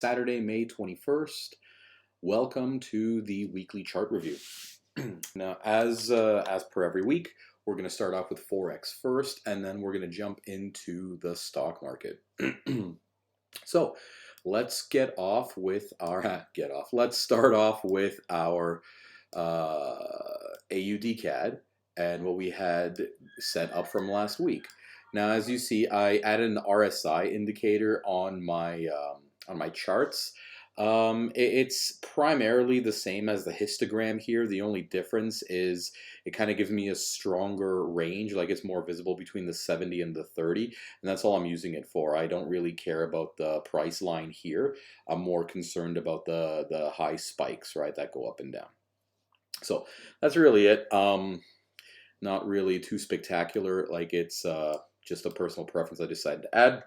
Saturday, May 21st. Welcome to the weekly chart review. Now, as per every week, we're going to start off with Forex first, and then we're going to jump into the stock market. So, let's get off with our Let's start off with our Aud Cad and what we had set up from last week. Now, as you see, I added an RSI indicator on my charts. It's primarily the same as the histogram here. The only difference is it kind of gives me a stronger range, like it's more visible between the 70 and the 30, and that's all I'm using it for. I don't really care about the price line here. I'm more concerned about the high spikes, right, that go up and down. So that's really it. Not really too spectacular, like it's just a personal preference I decided to add.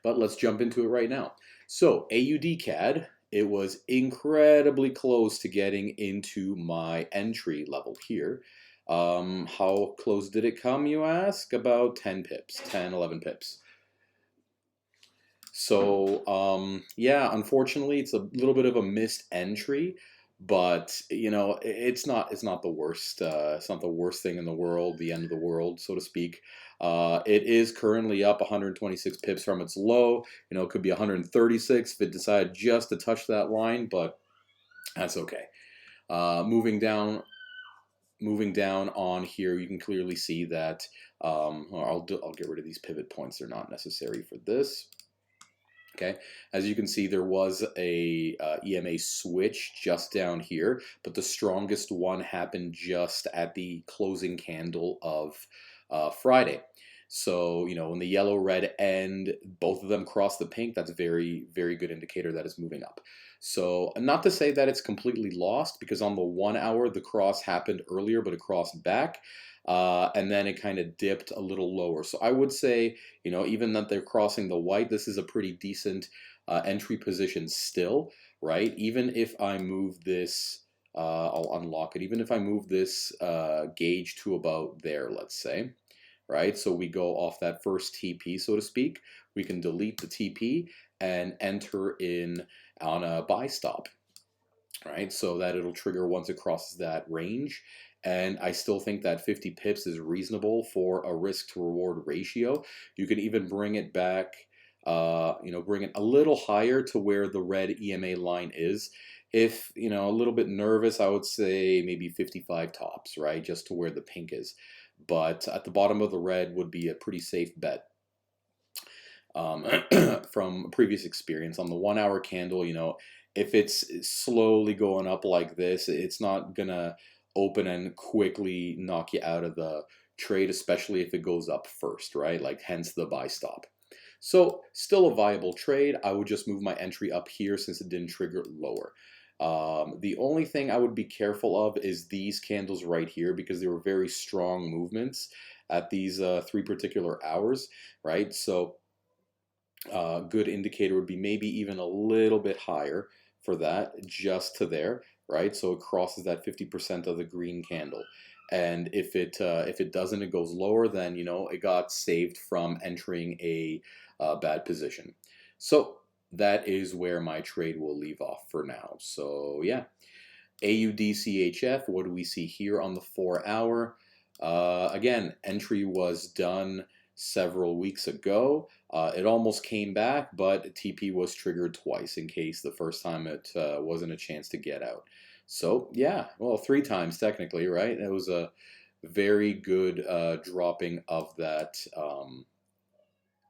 But let's jump into it right now. So Aud Cad, it was incredibly close to getting into my entry level here. How close did it come, you ask? About 10 pips, 10, 11 pips. So yeah, unfortunately, it's a little bit of a missed entry, but you know, it's not the worst. It's not the worst thing in the world, the end of the world, so to speak. It is currently up 126 pips from its low. You know, it could be 136 if it decided just to touch that line, but that's okay. Moving down on here, you can clearly see that. I'll get rid of these pivot points. They're not necessary for this. Okay, as you can see, there was a EMA switch just down here, but the strongest one happened just at the closing candle of Friday. So, you know, when the yellow, red end, both of them cross the pink, that's a very, very good indicator that it's moving up. So, not to say that it's completely lost, because on the 1 hour, the cross happened earlier, but it crossed back. And then it kind of dipped a little lower. So I would say, you know, even that they're crossing the white, this is a pretty decent entry position still, right? Even if I move this, I'll unlock it. Even if I move this gauge to about there, let's say, right? So we go off that first TP, so to speak. We can delete the TP and enter in on a buy stop, right? So that it'll trigger once it crosses that range. And I still think that 50 pips is reasonable for a risk to reward ratio. You can even bring it back, you know, bring it a little higher to where the red EMA line is. If, you know, a little bit nervous, I would say maybe 55 tops, right? Just to where the pink is. But at the bottom of the red would be a pretty safe bet. From previous experience on the 1 hour candle, you know, if it's slowly going up like this, it's not gonna open and quickly knock you out of the trade, especially if it goes up first, right? Like hence the buy stop. So still a viable trade. I would just move my entry up here since it didn't trigger lower. The only thing I would be careful of is these candles right here, because they were very strong movements at these 3 particular hours, right? So good indicator would be maybe even a little bit higher for that, just to there, right? So it crosses that 50% of the green candle. And if it doesn't, it goes lower, then, you know, it got saved from entering a bad position. So that is where my trade will leave off for now. So yeah, AUDCHF, what do we see here on the 4 hour? Again, entry was done several weeks ago. It almost came back, but TP was triggered twice in case the first time it wasn't a chance to get out. So yeah, well, 3 times technically, right? It was a very good dropping of that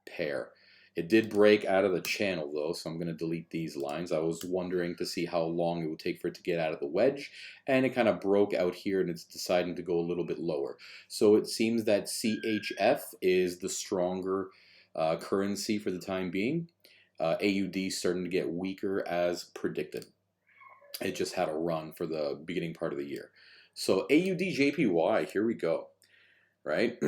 pair. It did break out of the channel though, so I'm going to delete these lines. I was wondering to see how long it would take for it to get out of the wedge, and it kind of broke out here and it's deciding to go a little bit lower. So it seems that CHF is the stronger currency for the time being. AUD starting to get weaker as predicted. It just had a run for the beginning part of the year. So Aud Jpy, here we go, right?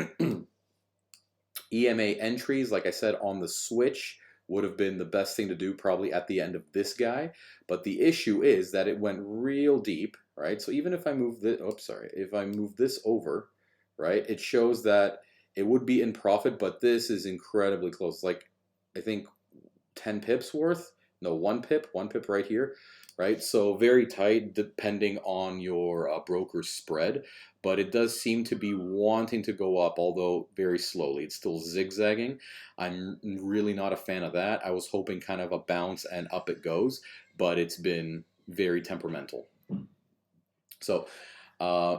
EMA entries, like I said, on the switch would have been the best thing to do probably at the end of this guy. But the issue is that it went real deep, right? So even if I move this, oops, sorry, if I move this over, right, it shows that it would be in profit, but this is incredibly close. Like, I think 10 pips worth. No, 1 pip right here, right? So very tight depending on your broker's spread, but it does seem to be wanting to go up, although very slowly. It's still zigzagging. I'm really not a fan of that. I was hoping kind of a bounce and up it goes, but it's been very temperamental. So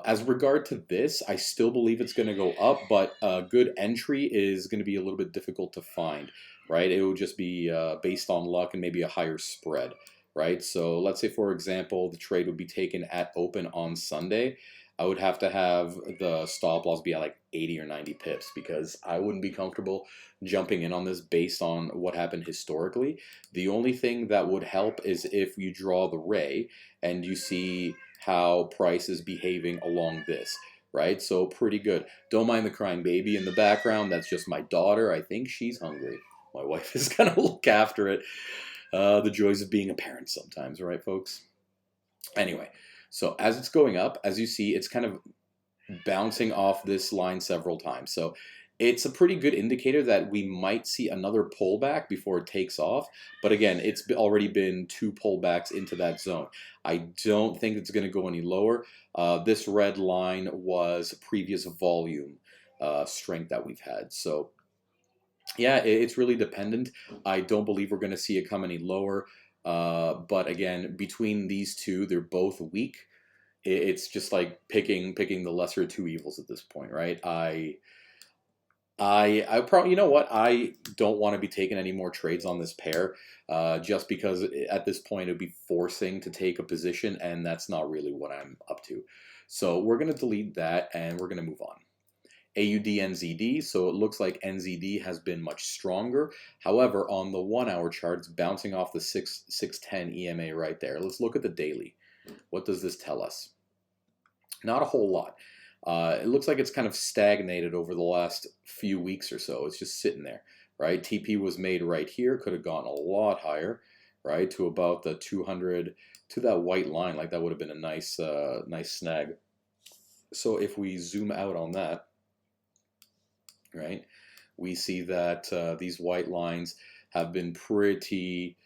as regard to this, I still believe it's going to go up, but a good entry is going to be a little bit difficult to find, right? It will just be based on luck and maybe a higher spread, right? So let's say, for example, the trade would be taken at open on Sunday. I would have to have the stop loss be at like 80 or 90 pips because I wouldn't be comfortable jumping in on this based on what happened historically. The only thing that would help is if you draw the ray and you see how price is behaving along this, right? So pretty good. Don't mind the crying baby in the background. That's just my daughter. I think she's hungry. My wife is going to look after it. The joys of being a parent sometimes, right, folks? Anyway, so as it's going up, as you see, it's kind of bouncing off this line several times. So it's a pretty good indicator that we might see another pullback before it takes off. But again, it's already been 2 pullbacks into that zone. I don't think it's going to go any lower. This red line was previous volume strength that we've had. So yeah, it's really dependent. I don't believe we're going to see it come any lower. But again, between these two, they're both weak. It's just like picking the lesser of two evils at this point, right? I probably, you know what? I don't want to be taking any more trades on this pair, just because at this point it would be forcing to take a position, and that's not really what I'm up to. So we're going to delete that, and we're going to move on. Aud and Zd, so it looks like Nzd has been much stronger. However, on the 1 hour chart, it's bouncing off the 610 EMA right there. Let's look at the daily. What does this tell us? Not a whole lot. It looks like it's kind of stagnated over the last few weeks or so. It's just sitting there, right? TP was made right here. Could have gone a lot higher, right? To about the 200, to that white line. Like that would have been a nice, nice snag. So if we zoom out on that, right, we see that these white lines have been pretty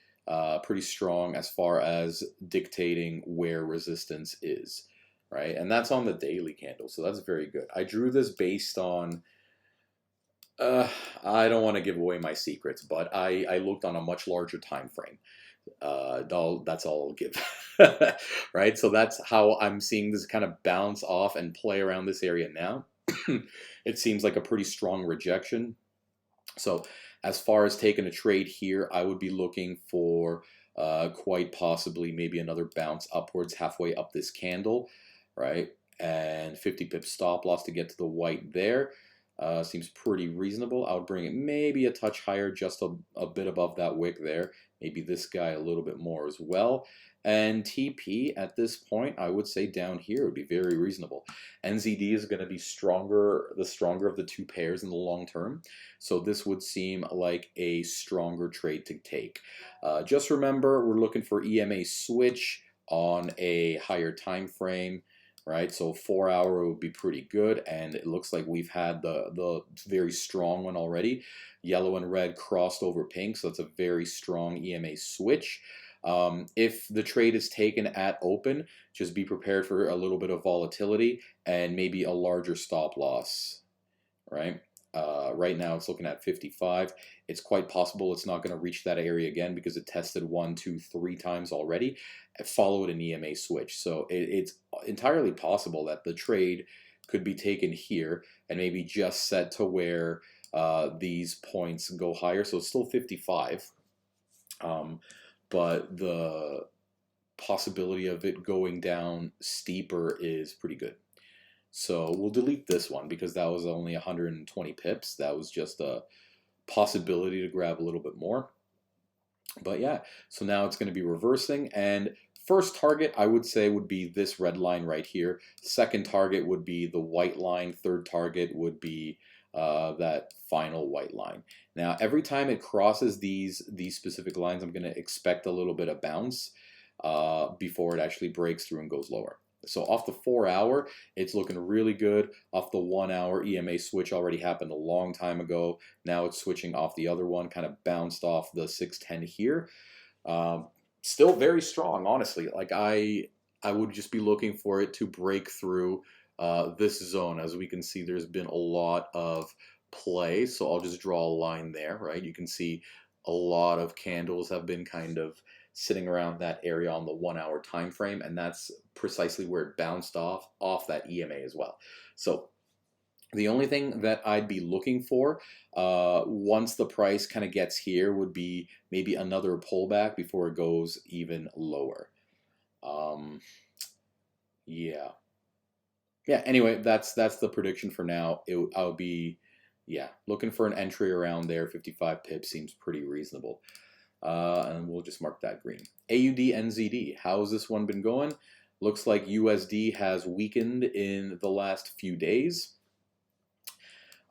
strong as far as dictating where resistance is, right? And that's on the daily candle, so that's very good. I drew this based on, I don't want to give away my secrets, but I looked on a much larger time frame. That's all I'll give. Right? So that's how I'm seeing this kind of bounce off and play around this area now. It seems like a pretty strong rejection. So as far as taking a trade here, I would be looking for quite possibly maybe another bounce upwards halfway up this candle, right? And 50 pip stop loss to get to the white there. Seems pretty reasonable. I would bring it maybe a touch higher, just a bit above that wick there. Maybe this guy a little bit more as well. And TP at this point, I would say down here would be very reasonable. Nzd is going to be stronger, the stronger of the two pairs in the long term. So this would seem like a stronger trade to take. Just remember, we're looking for EMA switch on a higher time frame, right? So 4 hour would be pretty good, and it looks like we've had the very strong one already. Yellow and red crossed over pink, so that's a very strong EMA switch. If the trade is taken at open, just be prepared for a little bit of volatility and maybe a larger stop loss, right? Right now it's looking at 55. It's quite possible it's not going to reach that area again because it tested 1, 2, 3 times already, followed an EMA switch. So it's entirely possible that the trade could be taken here and maybe just set to where these points go higher. So it's still 55. But the possibility of it going down steeper is pretty good. So we'll delete this one because that was only 120 pips. That was just a possibility to grab a little bit more. But yeah, so now it's going to be reversing. And first target, I would say, would be this red line right here. Second target would be the white line. Third target would be that final white line. Now, every time it crosses these specific lines, I'm going to expect a little bit of bounce before it actually breaks through and goes lower. So off the 4 hour, it's looking really good. Off the 1 hour, EMA switch already happened a long time ago. Now it's switching off the other one, kind of bounced off the 610 here. Still very strong, honestly. Like I would just be looking for it to break through this zone. As we can see, there's been a lot of play, so I'll just draw a line there, right? You can see a lot of candles have been kind of sitting around that area on the 1 hour time frame, and that's precisely where it bounced off that EMA as well. So the only thing that I'd be looking for once the price kind of gets here would be maybe another pullback before it goes even lower. Yeah. Anyway, that's the prediction for now. I would be, looking for an entry around there. 55 pips seems pretty reasonable. And we'll just mark that green. AUD NZD. How has this one been going? Looks like USD has weakened in the last few days.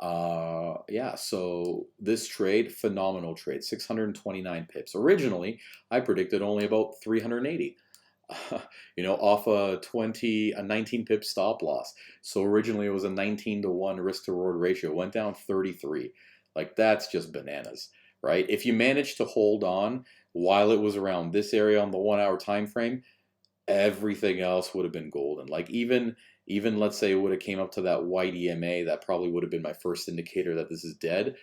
So this trade, phenomenal trade, 629 pips. Originally, I predicted only about 380. Off a 19 pip stop loss. So originally it was a 19-to-1 risk to reward ratio. Went down 33. Like, that's just bananas, right? If you managed to hold on while it was around this area on the 1 hour time frame, everything else would have been golden. Like even let's say it would have came up to that white EMA, that probably would have been my first indicator that this is dead,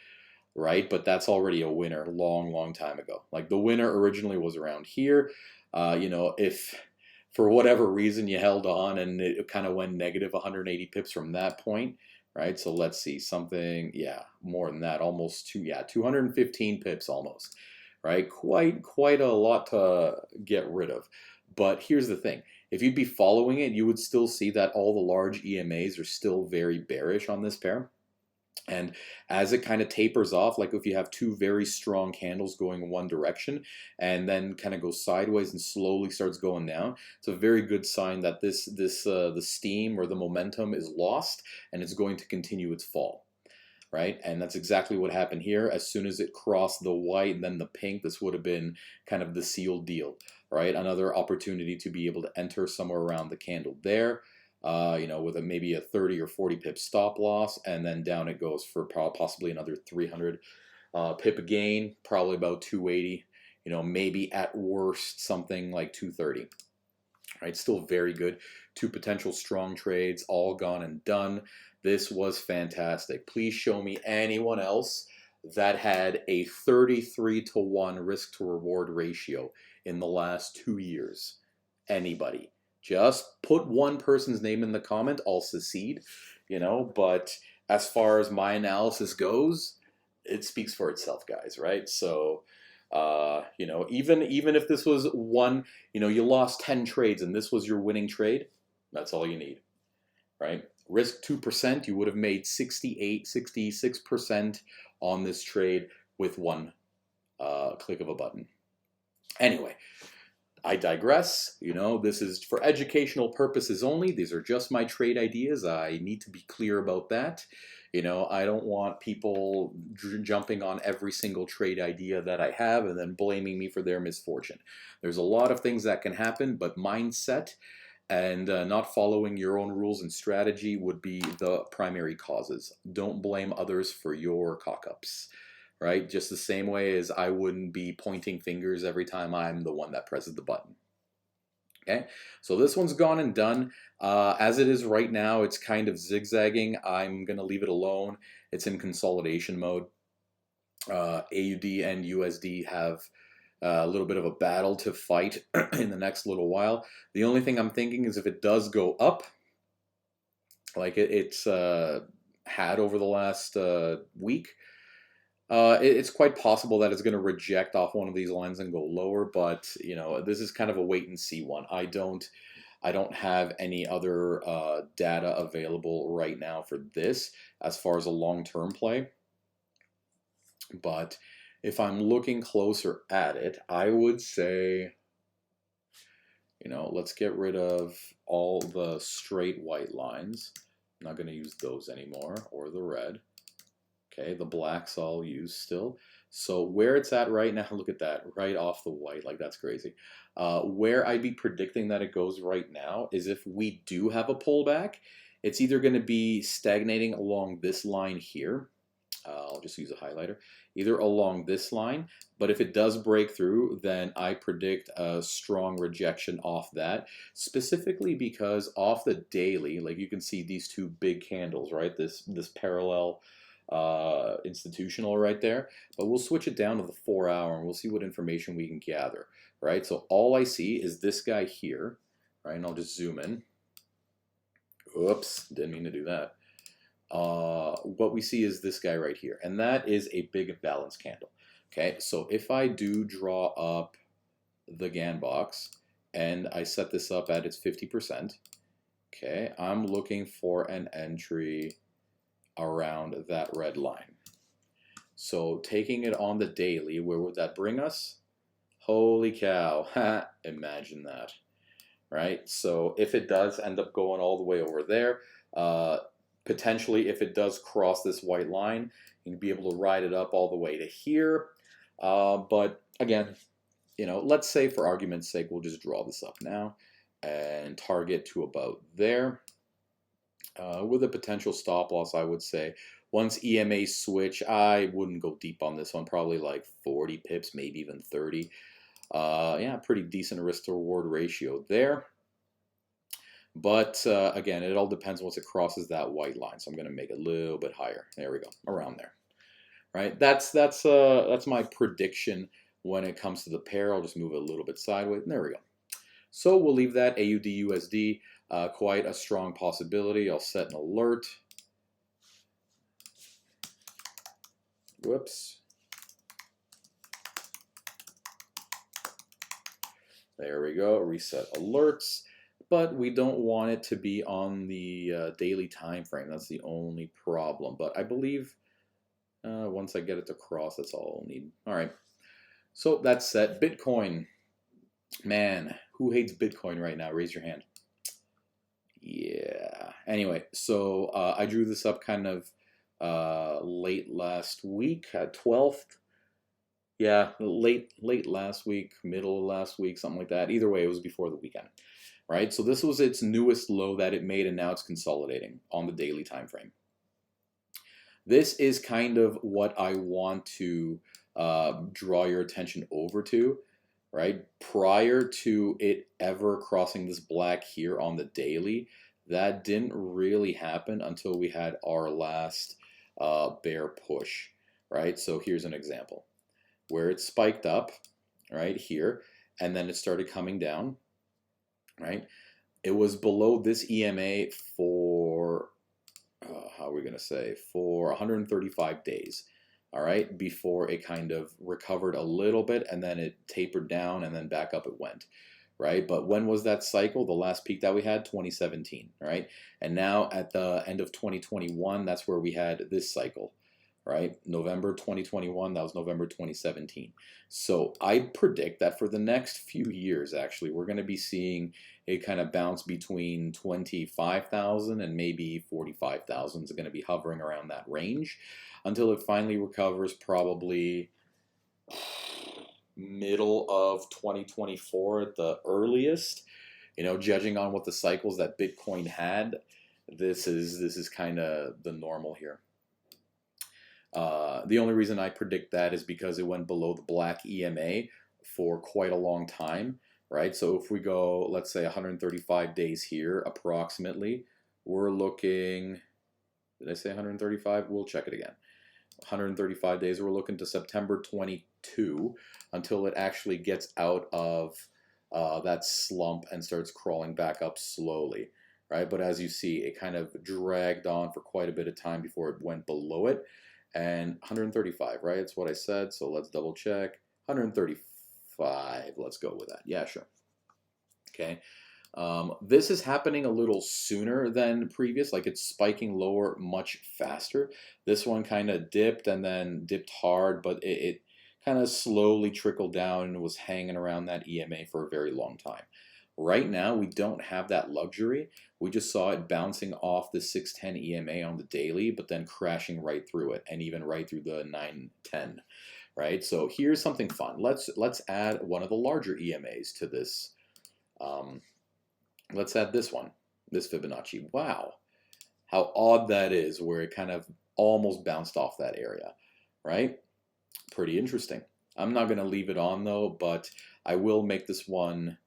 right? But that's already a winner long time ago. Like, the winner originally was around here. If for whatever reason you held on and it kind of went negative 180 pips from that point, right? So let's see, something, more than that, almost 215 pips almost, right? Quite a lot to get rid of. But here's the thing. If you'd be following it, you would still see that all the large EMAs are still very bearish on this pair. And as it kind of tapers off, like if you have two very strong candles going in one direction and then kind of goes sideways and slowly starts going down, it's a very good sign that the steam or the momentum is lost and it's going to continue its fall, right? And that's exactly what happened here. As soon as it crossed the white and then the pink, this would have been kind of the sealed deal, right? Another opportunity to be able to enter somewhere around the candle there. With maybe a 30 or 40 pip stop loss, and then down it goes for possibly another 300 pip gain, probably about 280, maybe at worst something like 230, right? Still very good. Two potential strong trades, all gone and done. This was fantastic. Please show me anyone else that had a 33-to-1 risk to reward ratio in the last 2 years. Anybody. Just put one person's name in the comment, I'll secede, but as far as my analysis goes, it speaks for itself, guys, right? So, even if this was one, you lost 10 trades and this was your winning trade, that's all you need, right? Risk 2%, you would have made 68, 66% on this trade with one click of a button. Anyway, I digress. This is for educational purposes only. These are just my trade ideas. I need to be clear about that. I don't want people jumping on every single trade idea that I have and then blaming me for their misfortune. There's a lot of things that can happen, but mindset and not following your own rules and strategy would be the primary causes. Don't blame others for your cock-ups. Right? Just the same way as I wouldn't be pointing fingers every time I'm the one that presses the button. Okay, so this one's gone and done. As it is right now, it's kind of zigzagging. I'm going to leave it alone. It's in consolidation mode. AUD and USD have a little bit of a battle to fight in the next little while. The only thing I'm thinking is if it does go up, like it's had over the last week, it's quite possible that it's going to reject off one of these lines and go lower, but this is kind of a wait and see one. I don't have any other data available right now for this as far as a long-term play. But if I'm looking closer at it, I would say, let's get rid of all the straight white lines. I'm not going to use those anymore, or the red. Okay, the blacks I'll use still. So where it's at right now, look at that, right off the white, like that's crazy. Where I'd be predicting that it goes right now is if we do have a pullback, it's either going to be stagnating along this line here. I'll just use a highlighter, either along this line, but if it does break through, then I predict a strong rejection off that, specifically because off the daily, like you can see these two big candles, right? This parallel institutional right there, but we'll switch it down to the 4 hour and we'll see what information we can gather, right? So all I see is this guy here, right? And I'll just zoom in. Oops, didn't mean to do that. What we see is this guy right here, and that is a big imbalance candle. Okay, so if I do draw up the GAN box and I set this up at its 50%, okay, I'm looking for an entry around that red line. So taking it on the daily, where would that bring us? Holy cow, imagine that, right? So if it does end up going all the way over there, potentially if it does cross this white line, you'd be able to ride it up all the way to here. But again, you know, let's say for argument's sake, we'll just draw this up now and target to about there. With a potential stop loss, I would say once EMA switch, I wouldn't go deep on this one, probably like 40 pips, maybe even 30. Yeah, pretty decent risk to reward ratio there. But again, it all depends once it crosses that white line. So I'm going to make it a little bit higher. There we go, around there. Right? That's my prediction when it comes to the pair. I'll just move it a little bit sideways. And there we go. So we'll leave that AUD USD, quite a strong possibility. I'll set an alert. Whoops. There we go. Reset alerts. But we don't want it to be on the daily time frame. That's the only problem. But I believe once I get it to cross, that's all I'll need. All right. So that's set. Bitcoin. Man, who hates Bitcoin right now? Raise your hand. Yeah. Anyway, so I drew this up kind of late last week, 12th. Yeah, late last week, middle of last week, something like that. Either way, it was before the weekend. Right? So this was its newest low that it made, and now it's consolidating on the daily time frame. This is kind of what I want to draw your attention over to, right? Prior to it ever crossing this black here on the daily, that didn't really happen until we had our last bear push, right? So here's an example where it spiked up right here, and then it started coming down. Right, it was below this EMA for how are we going to say, for 135 days. All right, before it kind of recovered a little bit and then it tapered down and then back up it went. Right, but when was that cycle? The last peak that we had, 2017. Right, and now at the end of 2021, that's where we had this cycle. Right, November 2021, that was November 2017. So I predict that for the next few years, actually, we're going to be seeing a kind of bounce between 25,000 and maybe 45,000 is going to be hovering around that range until it finally recovers, probably middle of 2024 at the earliest. You know, judging on what the cycles that Bitcoin had, this is kind of the normal here. The only reason I predict that is because it went below the black EMA for quite a long time, right? So if we go, let's say 135 days here, approximately, we're looking, did I say 135? We'll check it again. 135 days, we're looking to September 22 until it actually gets out of that slump and starts crawling back up slowly, right? But as you see, it kind of dragged on for quite a bit of time before it went below it. And 135, right? It's what I said. So let's double check. 135. Let's go with that. Yeah, sure. Okay. This is happening a little sooner than previous. Like it's spiking lower much faster. This one kind of dipped and then dipped hard, but it kind of slowly trickled down and was hanging around that EMA for a very long time. Right now, we don't have that luxury. We just saw it bouncing off the 610 EMA on the daily, but then crashing right through it, and even right through the 910, right? So here's something fun. Let's add one of the larger EMAs to this. Let's add this one, this Fibonacci. Wow, how odd that is, where it kind of almost bounced off that area, right? Pretty interesting. I'm not going to leave it on though, but I will make this one,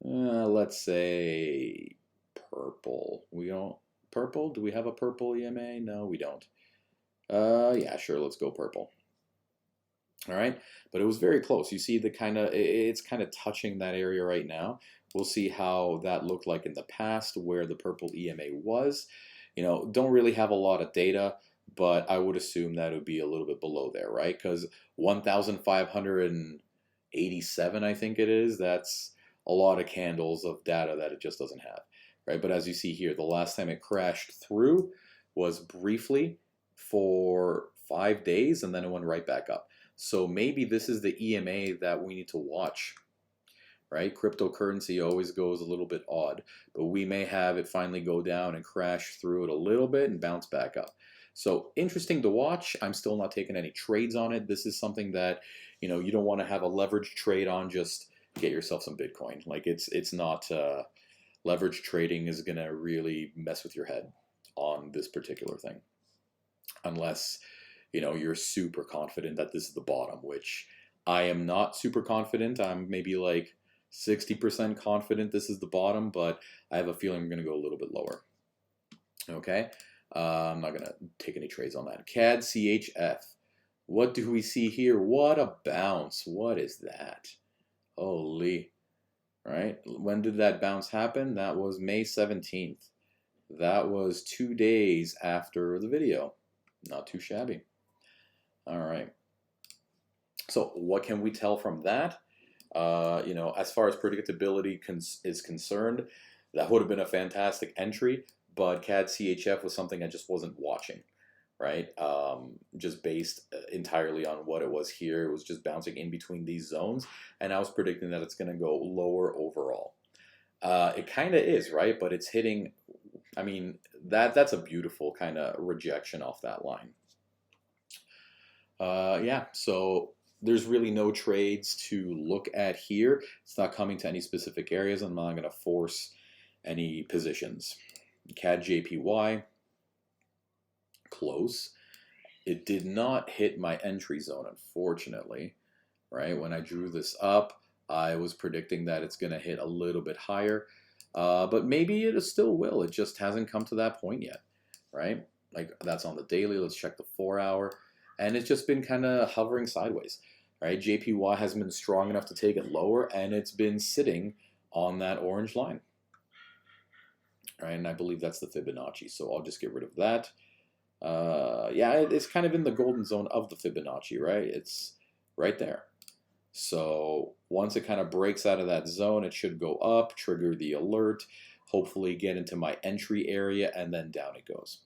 let's say purple. We don't, purple? Do we have a purple EMA? No, we don't. Yeah, sure, let's go purple. All right, but it was very close. You see the it's kind of touching that area right now. We'll see how that looked like in the past where the purple EMA was. You know, don't really have a lot of data, but I would assume that it would be a little bit below there, right? Because 1,587, I think it is, that's a lot of candles of data that it just doesn't have, right? But as you see here, the last time it crashed through was briefly for 5 days, and then it went right back up. So maybe this is the EMA that we need to watch, right? Cryptocurrency always goes a little bit odd, but we may have it finally go down and crash through it a little bit and bounce back up. So interesting to watch. I'm still not taking any trades on it. This is something that, you know, you don't want to have a leverage trade on. Just get yourself some Bitcoin. Like it's not leverage trading is gonna really mess with your head on this particular thing, unless you know you're super confident that this is the bottom, which I am not super confident. I'm maybe like 60% confident this is the bottom, but I have a feeling I'm going to go a little bit lower. Okay, I'm not going to take any trades on that. CAD CHF. What do we see here? What a bounce. What is that? Holy. Right? When did that bounce happen? That was May 17th. That was 2 days after the video. Not too shabby. All right. So what can we tell from that? You know, as far as predictability is concerned, that would have been a fantastic entry, but CAD CHF was something I just wasn't watching, right? Just based entirely on what it was here. It was just bouncing in between these zones, and I was predicting that it's going to go lower overall. It kind of is, right? But it's hitting, I mean, that's a beautiful kind of rejection off that line. Yeah, so there's really no trades to look at here. It's not coming to any specific areas. I'm not going to force any positions. CAD Jpy, close. It did not hit my entry zone, unfortunately, right? When I drew this up, I was predicting that it's going to hit a little bit higher, but maybe it still will. It just hasn't come to that point yet, right? Like that's on the daily. Let's check the 4 hour. And it's just been kind of hovering sideways, right? JPY hasn't been strong enough to take it lower, and it's been sitting on that orange line, right? And I believe that's the Fibonacci, so I'll just get rid of that. Yeah, it's kind of in the golden zone of the Fibonacci, right? It's right there. So once it kind of breaks out of that zone, it should go up, trigger the alert, hopefully get into my entry area, and then down it goes.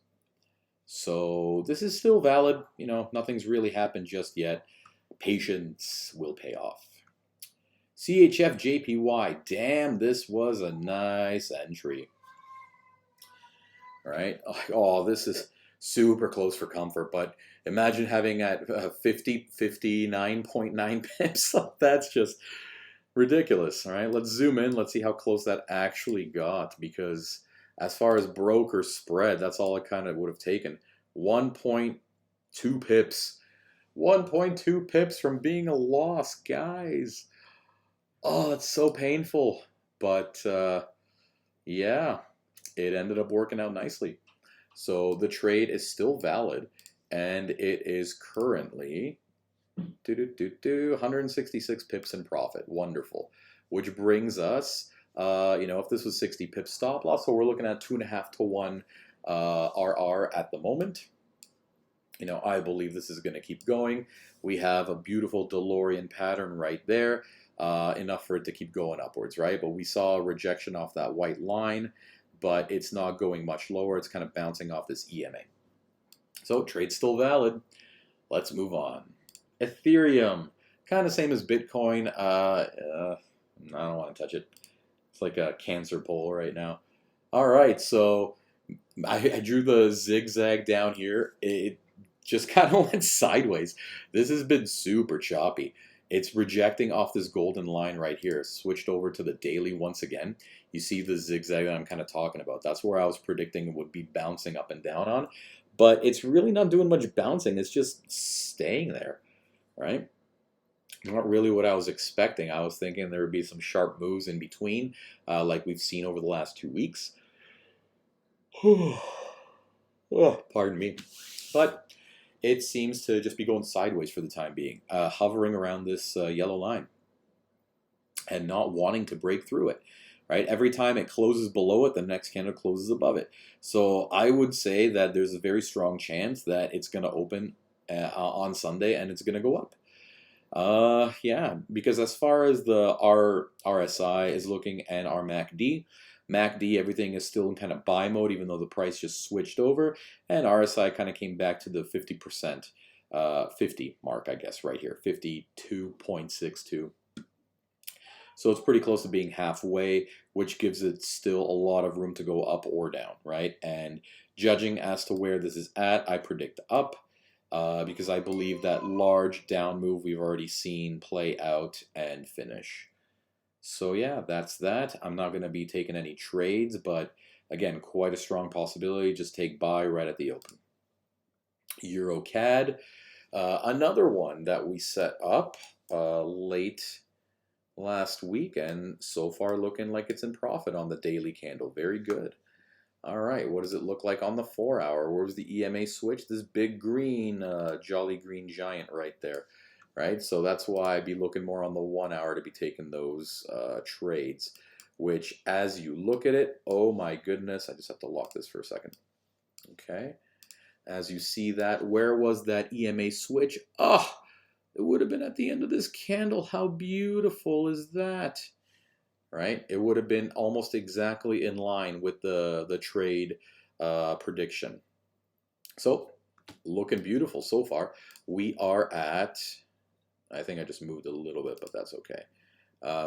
So this is still valid. You know, nothing's really happened just yet. Patience will pay off. CHF JPY. Damn, this was a nice entry. All right. Oh, this is super close for comfort, but imagine having at 59.9 pips. That's just ridiculous. All right, let's zoom in. Let's see how close that actually got, because as far as broker spread, that's all it kind of would have taken. 1.2 pips. 1.2 pips from being a loss, guys. Oh, that's so painful. But yeah, it ended up working out nicely. So the trade is still valid, and it is currently 166 pips in profit. Wonderful. Which brings us, you know, if this was 60 pips stop loss, so we're looking at 2.5 to 1 RR at the moment. You know, I believe this is going to keep going. We have a beautiful DeLorean pattern right there, enough for it to keep going upwards, right? But we saw a rejection off that white line, but it's not going much lower. It's kind of bouncing off this EMA. So trade's still valid. Let's move on. Ethereum, kind of same as Bitcoin. I don't want to touch it. It's like a cancer pole right now. All right, so I drew the zigzag down here. It just kind of went sideways. This has been super choppy. It's rejecting off this golden line right here. Switched over to the daily once again. You see the zigzag that I'm kind of talking about. That's where I was predicting it would be bouncing up and down on. But it's really not doing much bouncing. It's just staying there, right? Not really what I was expecting. I was thinking there would be some sharp moves in between, like we've seen over the last 2 weeks. Oh, pardon me. But it seems to just be going sideways for the time being, hovering around this yellow line and not wanting to break through it. Right? Every time it closes below it, the next candle closes above it. So I would say that there's a very strong chance that it's going to open on Sunday and it's going to go up. Yeah, because as far as the RSI is looking and our MACD, everything is still in kind of buy mode, even though the price just switched over, and RSI kind of came back to the 50%, 50 mark, I guess, right here, 52.62. So it's pretty close to being halfway, which gives it still a lot of room to go up or down, right? And judging as to where this is at, I predict up. Because I believe that large down move we've already seen play out and finish. So yeah, that's that. I'm not going to be taking any trades, but again, quite a strong possibility. Just take buy right at the open. Eurocad, another one that we set up late last week, and so far looking like it's in profit on the daily candle. Very good. All right, what does it look like on the 4 hour? Where's the EMA switch? This big green, jolly green giant right there, right? So that's why I'd be looking more on the 1 hour to be taking those trades, which as you look at it, oh my goodness, I just have to lock this for a second. Okay, as you see that, where was that EMA switch? Oh, it would have been at the end of this candle. How beautiful is that? Right? It would have been almost exactly in line with the trade prediction. So, looking beautiful so far. We are at, I think I just moved a little bit, but that's okay.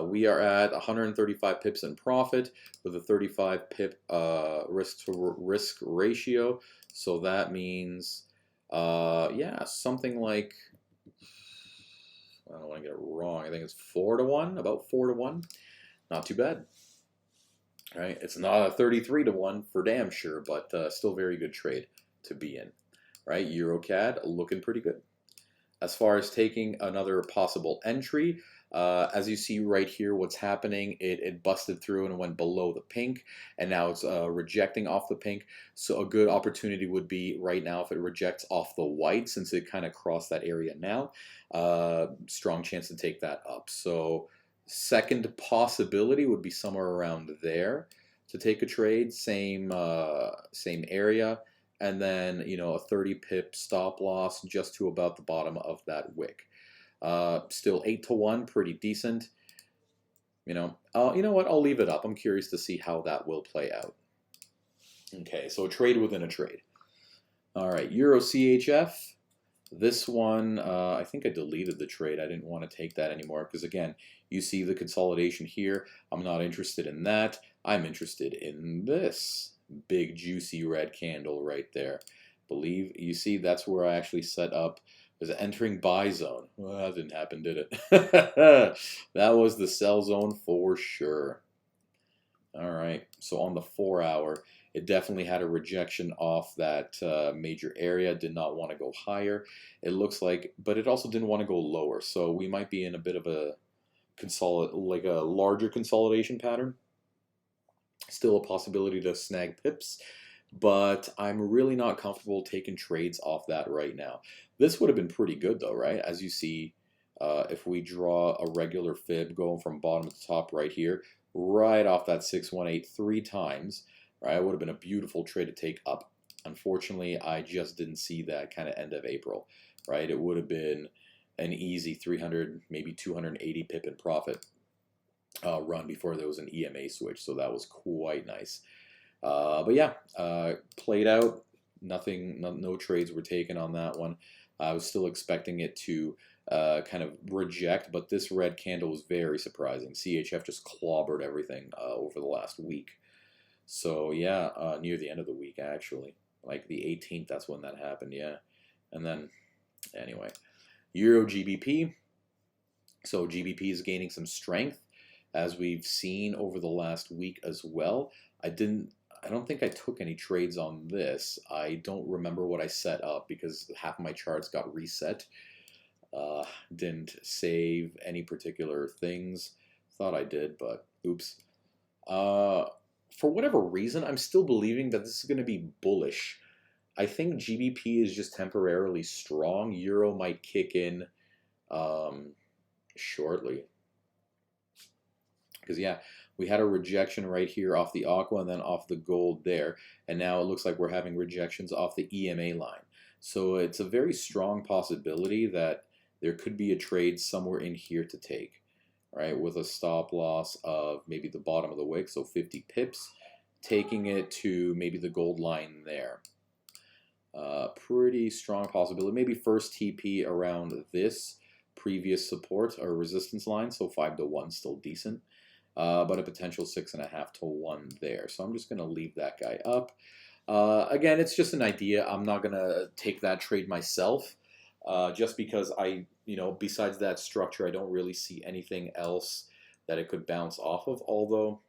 We are at 135 pips in profit with a 35 pip risk to risk ratio. So that means, yeah, something like, I don't want to get it wrong. I think it's 4 to 1, about 4 to 1. Not too bad, right? It's not a 33 to 1 for damn sure, but still very good trade to be in, right? Eurocad looking pretty good. As far as taking another possible entry, as you see right here, what's happening, it busted through and went below the pink, and now it's rejecting off the pink. So a good opportunity would be right now if it rejects off the white, since it kind of crossed that area now. Strong chance to take that up. So second possibility would be somewhere around there to take a trade, same area, and then a 30 pip stop loss just to about the bottom of that wick. Still 8 to 1, pretty decent. You know what? I'll leave it up. I'm curious to see how that will play out. Okay, so a trade within a trade. All right, Euro CHF. This one, I think I deleted the trade. I didn't want to take that anymore because, again, you see the consolidation here. I'm not interested in that. I'm interested in this big, juicy red candle right there. You see, that's where I actually set up. Was entering buy zone. Well, that didn't happen, did it? That was the sell zone for sure. All right, so on the 4 hour, it definitely had a rejection off that major area. Did not want to go higher. It looks like, but it also didn't want to go lower. So we might be in a bit of a larger consolidation pattern. Still a possibility to snag pips, but I'm really not comfortable taking trades off that right now. This would have been pretty good though, right? As you see, if we draw a regular fib going from bottom to top right here, right off that 618 3 times, right? It would have been a beautiful trade to take up. Unfortunately, I just didn't see that kind of end of April, right? It would have been an easy 300, maybe 280 pip in profit run before there was an EMA switch, so that was quite nice. But yeah, played out. No trades were taken on that one. I was still expecting it to kind of reject, but this red candle was very surprising. CHF just clobbered everything over the last week. So yeah, near the end of the week actually, like the 18th, that's when that happened. Yeah, And then, anyway, Euro GBP. So GBP is gaining some strength, as we've seen over the last week as well. I don't think I took any trades on this. I don't remember what I set up because half of my charts got reset. Didn't save any particular things. Thought I did, but oops. For whatever reason, I'm still believing that this is going to be bullish. I think GBP is just temporarily strong. Euro might kick in shortly. Because, yeah, we had a rejection right here off the aqua and then off the gold there. And now it looks like we're having rejections off the EMA line. So it's a very strong possibility that there could be a trade somewhere in here to take, right? With a stop loss of maybe the bottom of the wick, so 50 pips, taking it to maybe the gold line there. Pretty strong possibility. Maybe first TP around this previous support or resistance line, so 5 to 1, still decent. But a potential 6.5 to 1 there. So I'm just going to leave that guy up. Again, it's just an idea. I'm not going to take that trade myself, just because besides that structure, I don't really see anything else that it could bounce off of. Although,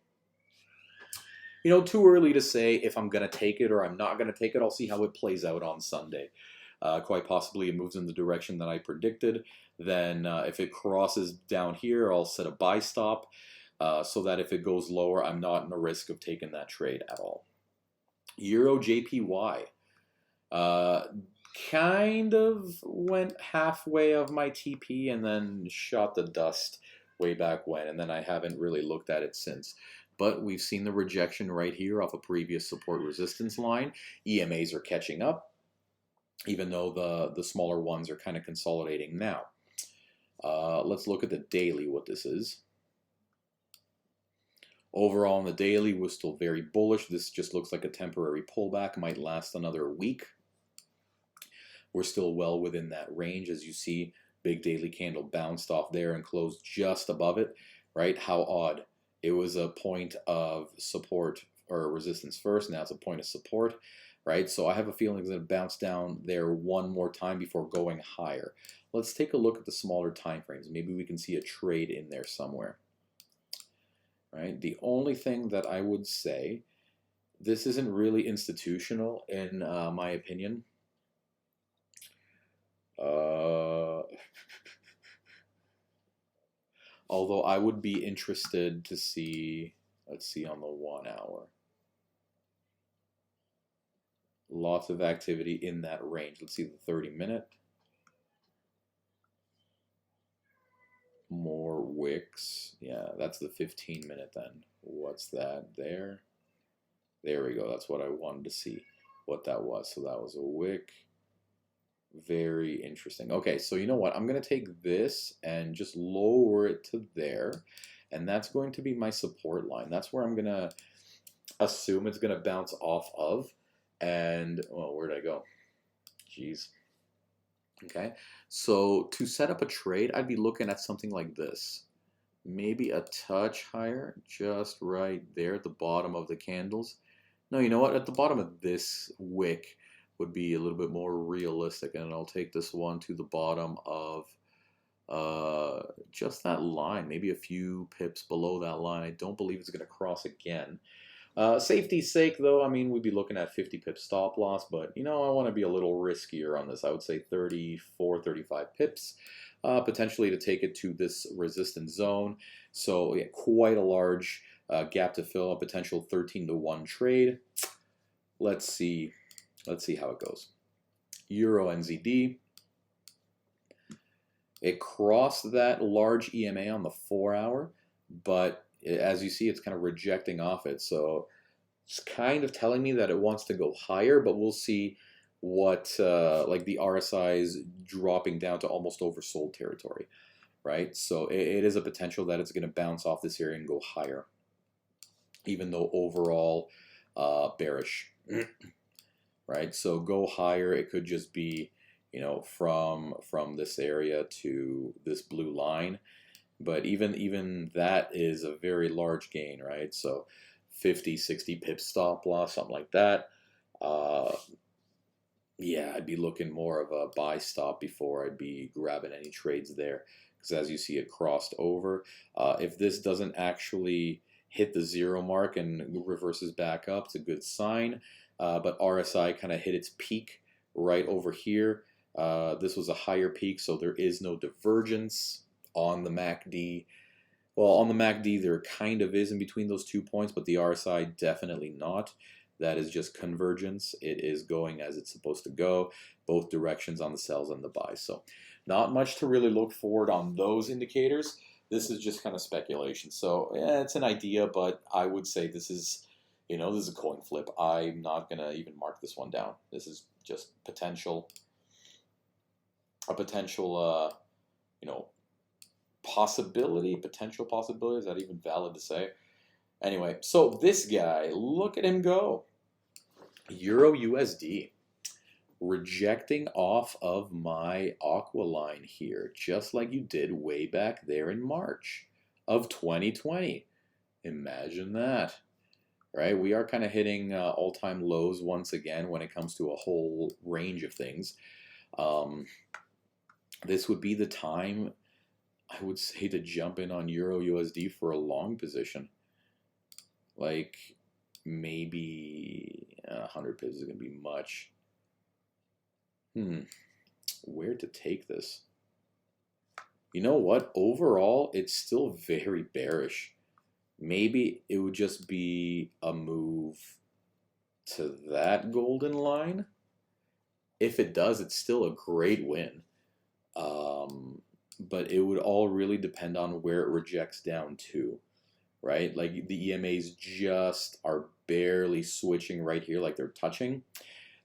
too early to say if I'm going to take it or I'm not going to take it. I'll see how it plays out on Sunday. Quite possibly it moves in the direction that I predicted. Then if it crosses down here, I'll set a buy stop. So that if it goes lower, I'm not in the risk of taking that trade at all. Euro JPY. Kind of went halfway of my TP and then shot the dust way back when. And then I haven't really looked at it since. But we've seen the rejection right here off a previous support resistance line. EMAs are catching up, even though the smaller ones are kind of consolidating now. Let's look at the daily, what this is. Overall, on the daily, was still very bullish. This just looks like a temporary pullback. Might last another week. We're still well within that range. As you see, big daily candle bounced off there and closed just above it. Right? How odd. It was a point of support or resistance first. Now it's a point of support. Right? So I have a feeling it's going to bounce down there one more time before going higher. Let's take a look at the smaller time frames. Maybe we can see a trade in there somewhere. Right? The only thing that I would say, this isn't really institutional in my opinion. Although I would be interested to see, let's see on the 1 hour. Lots of activity in that range. Let's see the 30-minute. More wicks. Yeah, that's the 15-minute then. What's that there? There we go. That's what I wanted to see, what that was. So that was a wick. Very interesting. Okay, so you know what? I'm going to take this and just lower it to there. And that's going to be my support line. That's where I'm going to assume it's going to bounce off of. And, well, where'd I go? Jeez. Okay, so to set up a trade, I'd be looking at something like this. Maybe a touch higher, just right there at the bottom of the candles. No, you know what? At the bottom of this wick would be a little bit more realistic. And I'll take this one to the bottom of just that line, maybe a few pips below that line. I don't believe it's going to cross again. Safety's sake, though, I mean, we'd be looking at 50 pip stop loss, but, I want to be a little riskier on this. I would say 34, 35 pips, potentially to take it to this resistance zone. So, yeah, quite a large gap to fill, a potential 13 to 1 trade. Let's see how it goes. Euro Nzd. It crossed that large EMA on the 4 hour, but as you see, it's kind of rejecting off it. So it's kind of telling me that it wants to go higher, but we'll see what, like the RSI is dropping down to almost oversold territory, right? So it is a potential that it's going to bounce off this area and go higher, even though overall bearish, right? So go higher, it could just be, from this area to this blue line. But even that is a very large gain, right? So 50, 60 pip stop loss, something like that. yeah, I'd be looking more of a buy stop before I'd be grabbing any trades there. Because as you see, it crossed over. If this doesn't actually hit the zero mark and reverses back up, it's a good sign. But RSI kind of hit its peak right over here. This was a higher peak, so there is no divergence on the MACD. Well, on the MACD, there kind of is in between those 2 points, but the RSI definitely not. That is just convergence. It is going as it's supposed to go, both directions on the sells and the buys. So not much to really look forward on those indicators. This is just kind of speculation. So yeah, it's an idea, but I would say this is, this is a coin flip. I'm not going to even mark this one down. This is just a potential, potential possibility. Is that even valid to say? Anyway, so this guy, look at him go. Euro USD rejecting off of my aqua line here, just like you did way back there in March of 2020. Imagine that, right? We are kind of hitting all-time lows once again when it comes to a whole range of things. This would be the time, I would say, to jump in on Euro USD for a long position. Like maybe 100 pips is going to be much. Where to take this? You know what? Overall, it's still very bearish. Maybe it would just be a move to that golden line. If it does, it's still a great win. But it would all really depend on where it rejects down to. Right? Like the EMAs just are barely switching right here, like they're touching.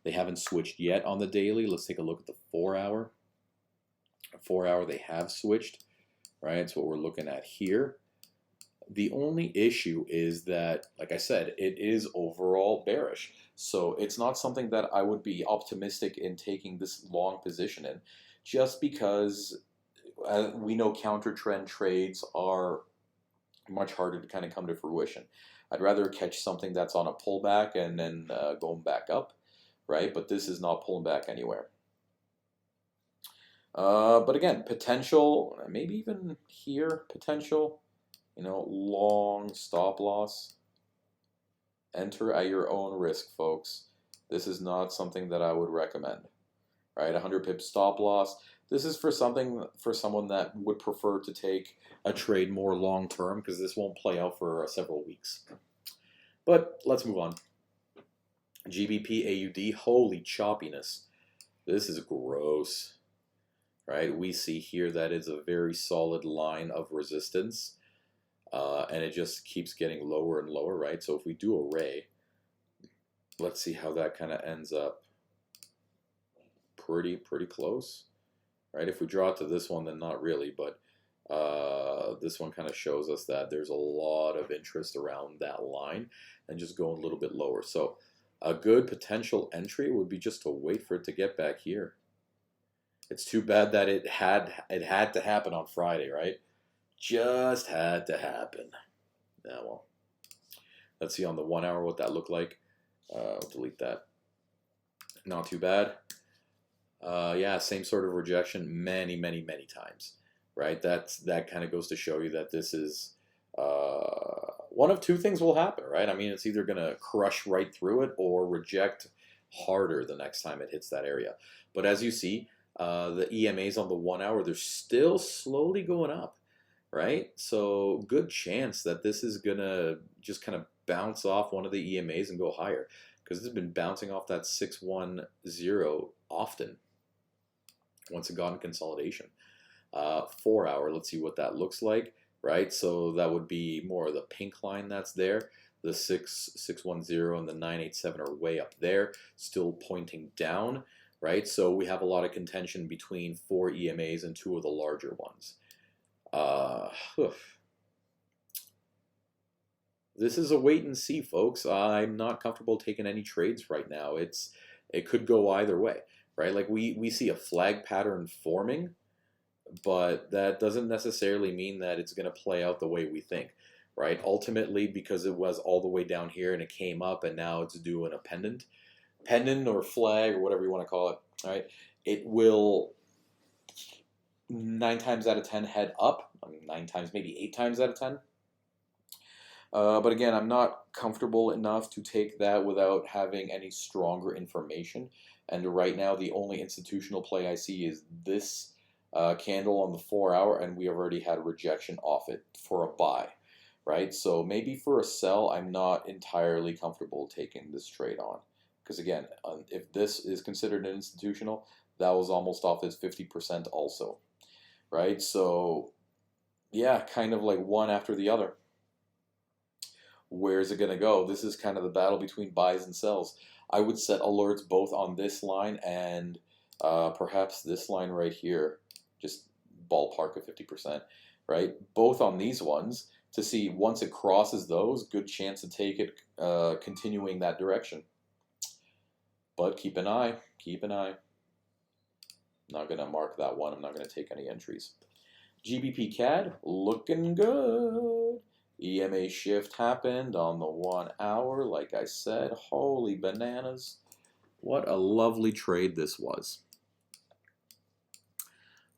They haven't switched yet on the daily. Let's take a look at the 4 hour. 4 hour, they have switched, right? It's what we're looking at here. The only issue is that, like I said, it is overall bearish. So it's not something that I would be optimistic in taking this long position in, just because we know counter trend trades are much harder to kind of come to fruition. I'd rather catch something that's on a pullback and then going back up, right? But this is not pulling back anywhere. But again, potential, maybe even here, potential, long stop loss. Enter at your own risk, folks. This is not something that I would recommend, right? 100 pip stop loss. This is for someone that would prefer to take a trade more long term, because this won't play out for several weeks. But let's move on. GBP AUD, holy choppiness. This is gross, right? We see here that it's a very solid line of resistance, and it just keeps getting lower and lower, right? So if we do a ray, let's see how that kind of ends up. Pretty close. Right, if we draw it to this one, then not really, but this one kind of shows us that there's a lot of interest around that line and just going a little bit lower. So a good potential entry would be just to wait for it to get back here. It's too bad that it had to happen on Friday, right? Just had to happen. Yeah, well, let's see on the 1 hour what that looked like. I'll delete that. Not too bad. Yeah, same sort of rejection many times, right? That kind of goes to show you that this is one of two things will happen, right? I mean, it's either going to crush right through it or reject harder the next time it hits that area. But as you see, the EMAs on the 1 hour, they're still slowly going up, right? So good chance that this is going to just kind of bounce off one of the EMAs and go higher, because it's been bouncing off that 610 often once it got in consolidation. 4 hour, let's see what that looks like, right? So that would be more of the pink line that's there. The 610 and the 987 are way up there, still pointing down, right? So we have a lot of contention between 4 EMAs and 2 of the larger ones. This is a wait and see, folks. I'm not comfortable taking any trades right now. It could go either way, right? Like we see a flag pattern forming, but that doesn't necessarily mean that it's going to play out the way we think, right? Ultimately, because it was all the way down here and it came up and now it's doing a pendant, pendant or flag or whatever you want to call it, right? It will 9 times out of 10 head up. I mean, 9 times, maybe 8 times out of 10. But again, I'm not comfortable enough to take that without having any stronger information. And right now, the only institutional play I see is this candle on the 4 hour, and we have already had a rejection off it for a buy, right? So maybe for a sell, I'm not entirely comfortable taking this trade on. Because again, if this is considered an institutional, that was almost off his 50% also, right? So yeah, kind of like one after the other. Where's it going to go? This is kind of the battle between buys and sells. I would set alerts both on this line and perhaps this line right here, just ballpark of 50%, right? Both on these ones to see once it crosses those, good chance to take it continuing that direction. But keep an eye, keep an eye. I'm not going to mark that one. I'm not going to take any entries. Gbp Cad, looking good. EMA shift happened on the 1 hour, like I said. Holy bananas. What a lovely trade this was.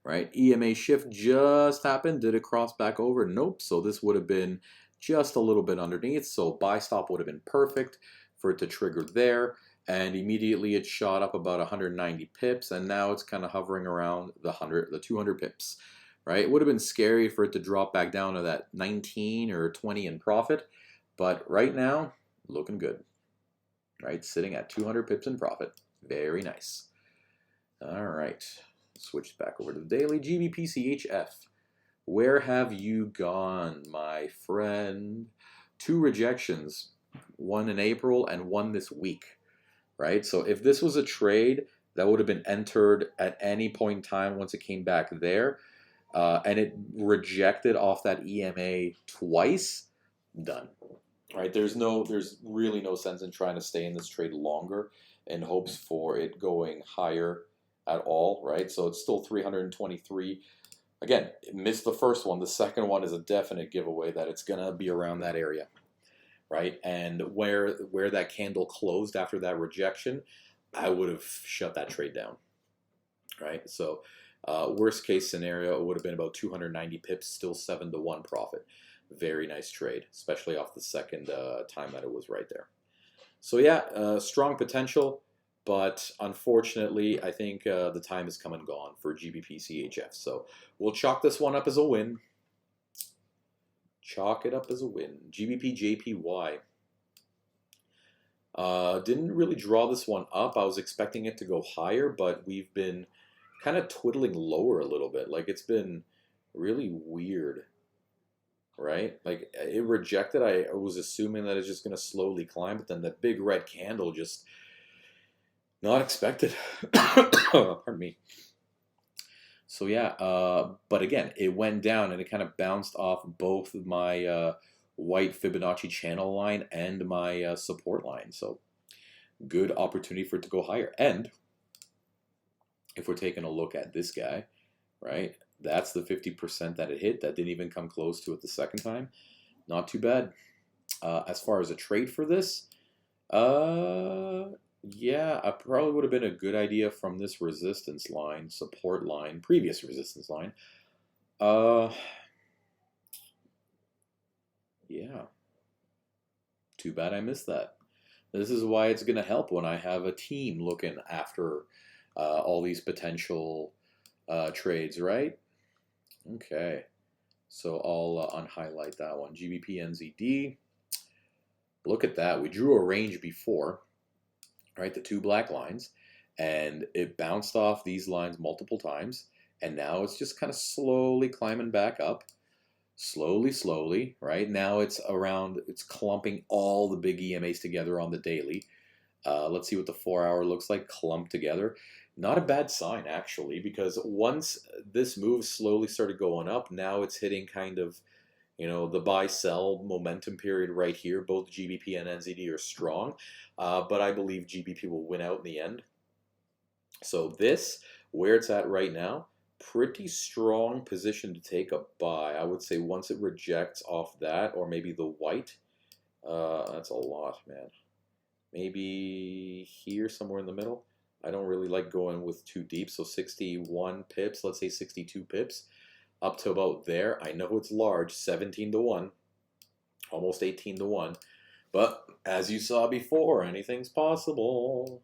Right? EMA shift just happened. Did it cross back over? Nope. So this would have been just a little bit underneath. So buy stop would have been perfect for it to trigger there. And immediately it shot up about 190 pips. And now it's kind of hovering around the 200 pips. Right? It would have been scary for it to drop back down to that 19 or 20 in profit. But right now, looking good. Right? Sitting at 200 pips in profit. Very nice. All right. Switch back over to the daily. Gbp Jpy. Where have you gone, my friend? 2 rejections. One in April and one this week. Right? So if this was a trade that would have been entered at any point in time once it came back there, and it rejected off that EMA twice, done. Right? There's really no sense in trying to stay in this trade longer in hopes for it going higher at all, right? So it's still 323. Again, it missed the first one. The second one is a definite giveaway that it's gonna be around that area, right? And where that candle closed after that rejection, I would have shut that trade down, right? So worst case scenario, it would have been about 290 pips, still 7-1 profit. Very nice trade, especially off the second time that it was right there. So yeah, strong potential, but unfortunately, I think the time has come and gone for Gbp Jpy. So we'll chalk this one up as a win. Chalk it up as a win. Gbp Jpy. Didn't really draw this one up. I was expecting it to go higher, but we've been kind of twiddling lower a little bit. Like, it's been really weird, right? Like, it rejected. I was assuming that it's just going to slowly climb, but then that big red candle just not expected. Pardon me. So yeah, but again, it went down and it kind of bounced off both my white Fibonacci channel line and my support line. So good opportunity for it to go higher. And if we're taking a look at this guy, right, that's the 50% that it hit. That didn't even come close to it the second time. Not too bad. As far as a trade for this, yeah, I probably would have been a good idea from this resistance line, support line, previous resistance line. Yeah. Too bad I missed that. This is why it's going to help when I have a team looking after all these potential trades, right? Okay. So I'll unhighlight that one. Gbp Nzd. Look at that. We drew a range before, right? The 2 black lines. And it bounced off these lines multiple times. And now it's just kind of slowly climbing back up. Slowly, right? Now it's clumping all the big EMAs together on the daily. Let's see what the 4 hour looks like, clumped together. Not a bad sign, actually, because once this move slowly started going up, now it's hitting kind of, the buy-sell momentum period right here. Both GBP and NZD are strong, but I believe GBP will win out in the end. So this, where it's at right now, pretty strong position to take a buy. I would say once it rejects off that, or maybe the white, that's a lot, man. maybe here somewhere in the middle. I don't really like going with too deep, so 61 pips, let's say 62 pips, up to about there. I know it's large, 17 to 1, almost 18 to 1, but as you saw before, anything's possible.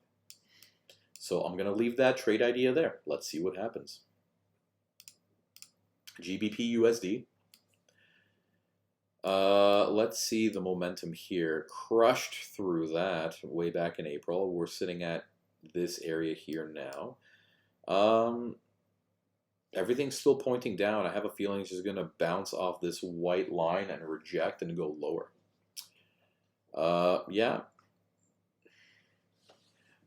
So I'm going to leave that trade idea there. Let's see what happens. GBP USD. Let's see the momentum here. Crushed through that way back in April. We're sitting at this area here now. Everything's still pointing down. I have a feeling it's just going to bounce off this white line and reject and go lower. Yeah.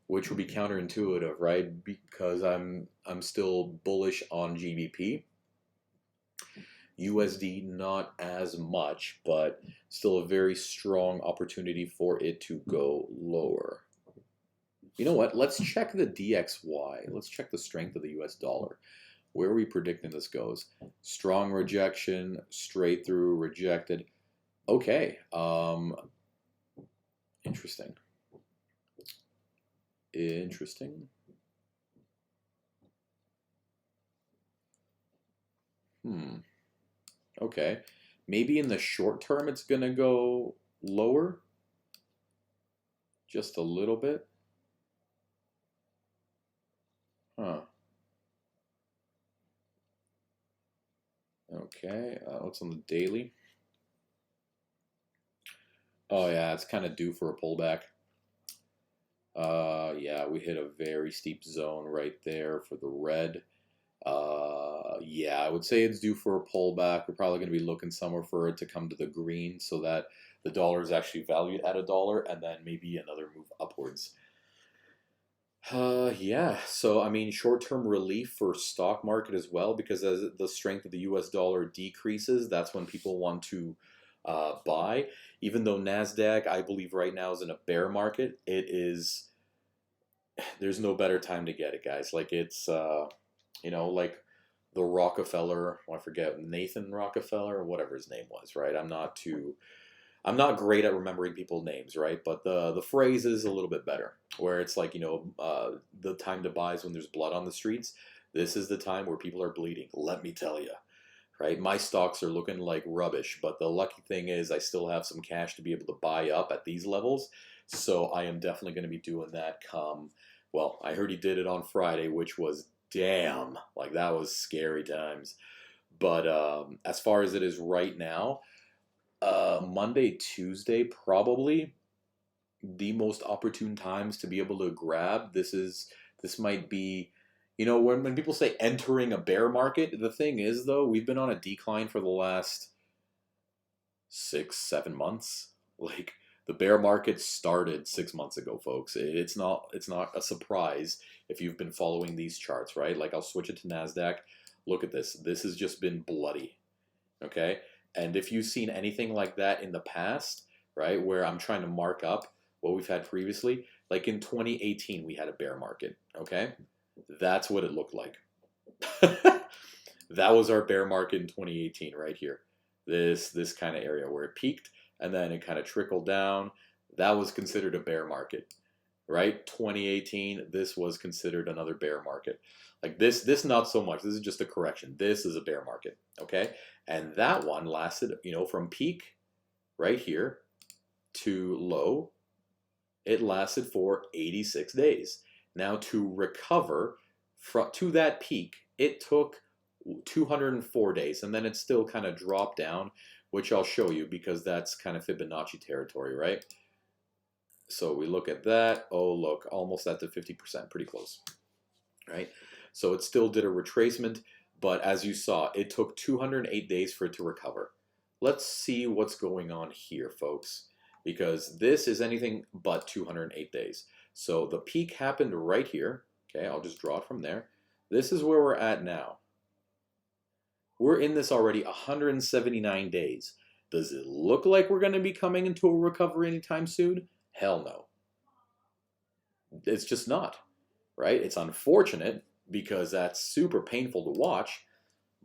Which would be counterintuitive, right? Because I'm still bullish on GBP. USD not as much, but still a very strong opportunity for it to go lower. You know what? Let's check the DXY. Let's check the strength of the US dollar. Where are we predicting this goes? Strong rejection, straight through, rejected. Okay. Interesting. Interesting. Okay. Maybe in the short term it's going to go lower. Just a little bit. Huh. Okay. What's on the daily? Oh yeah, it's kind of due for a pullback. Yeah, we hit a very steep zone right there for the red. Yeah, I would say it's due for a pullback. We're probably going to be looking somewhere for it to come to the green so that the dollar is actually valued at $1 and then maybe another move upwards. Yeah, so I mean, short-term relief for stock market as well, because as the strength of the US dollar decreases, that's when people want to buy. Even though Nasdaq, I believe right now is in a bear market, there's no better time to get it, guys. Like it's, you know, like the Rockefeller, I forget, Nathan Rockefeller or whatever his name was, right? I'm not great at remembering people's names, right? But the phrase is a little bit better, where it's like, you know, the time to buy is when there's blood on the streets. This is the time where people are bleeding, let me tell you, right? My stocks are looking like rubbish, but the lucky thing is I still have some cash to be able to buy up at these levels. So I am definitely going to be doing that come, well, I heard he did it on Friday, which was damn, like that was scary times. But as far as it is right now, Monday, Tuesday, probably the most opportune times to be able to grab. This might be, you know, when people say entering a bear market, the thing is though, we've been on a decline for the last 6-7 months. Like the bear market started 6 months ago, folks. It's not a surprise if you've been following these charts, right? Like I'll switch it to Nasdaq. Look at this. This has just been bloody. Okay? And if you've seen anything like that in the past, right, where I'm trying to mark up what we've had previously, like in 2018 we had a bear market, okay? That's what it looked like. That was our bear market in 2018 right here. This kind of area where it peaked and then it kind of trickled down. That was considered a bear market, right? 2018, this was considered another bear market. Like this not so much. This is just a correction. This is a bear market, okay? And that one lasted, you know, from peak right here to low, it lasted for 86 days. Now to recover to that peak, it took 204 days, and then it still kind of dropped down, which I'll show you because that's kind of Fibonacci territory, right? So we look at that. Oh, look, almost at the 50%, pretty close, right? So it still did a retracement, but as you saw, it took 208 days for it to recover. Let's see what's going on here, folks, because this is anything but 208 days. So the peak happened right here. Okay, I'll just draw it from there. This is where we're at now. We're in this already 179 days. Does it look like we're going to be coming into a recovery anytime soon? Hell no. It's just not, right? It's unfortunate because that's super painful to watch,